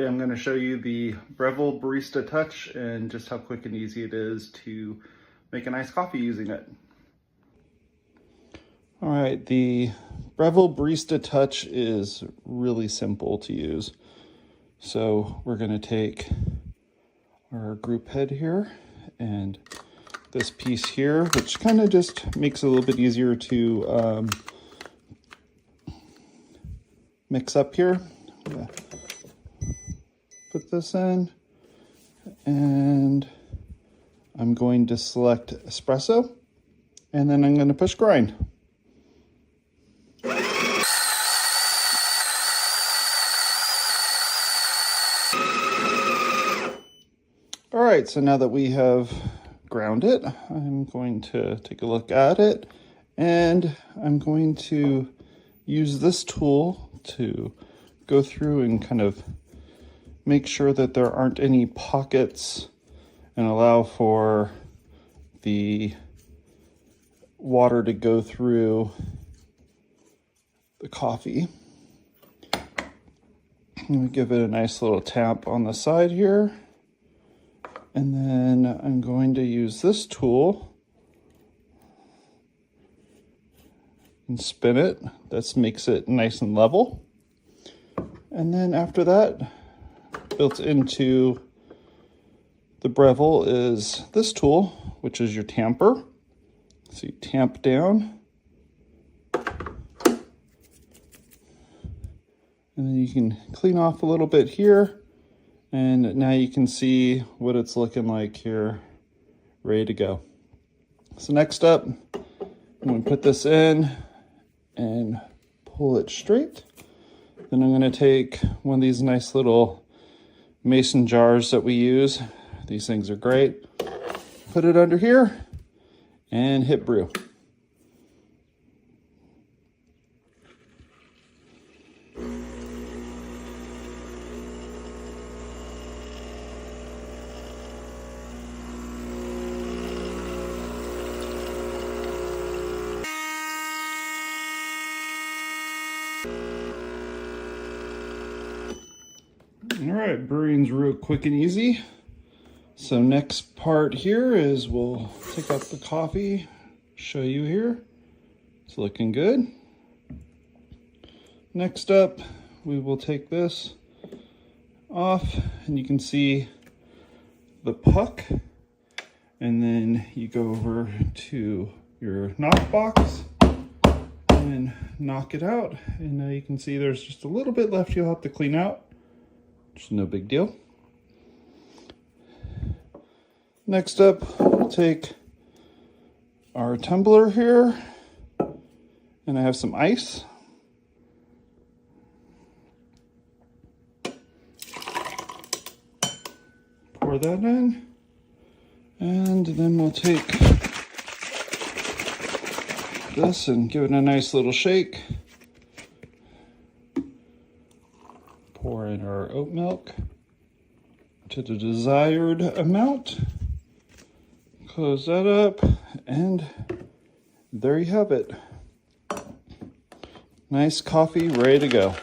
Today I'm going to show you the Breville Barista Touch and just how quick and easy it is to make a nice coffee using it. All right, the Breville Barista Touch is really simple to use. So we're going to take our group head here and this piece here, which kind of just makes it a little bit easier to mix up here. Yeah. Put this in, and I'm going to select Espresso, and then I'm going to push grind. All right, so now that we have ground it, I'm going to take a look at it, and I'm going to use this tool to go through and kind of make sure that there aren't any pockets and allow for the water to go through the coffee. I'm going to give it a nice little tap on the side here. And then I'm going to use this tool and spin it. That makes it nice and level. And then after that, built into the Breville is this tool, which is your tamper. So you tamp down. And then you can clean off a little bit here. And now you can see what it's looking like here, ready to go. So next up, I'm going to put this in and pull it straight. Then I'm going to take one of these nice little mason jars that we use. These things are great. Put it under here and hit brew. All right, brewing's real quick and easy. So next part here is we'll take out the coffee, show you here. It's looking good. Next up, we will take this off and you can see the puck. And then you go over to your knock box and knock it out. And now you can see there's just a little bit left you'll have to clean out. Just no big deal. Next up, we'll take our tumbler here, and I have some ice. Pour that in, and then we'll take this and give it a nice little shake. Pour in our oat milk to the desired amount. Close that up, and there you have it. Nice coffee ready to go.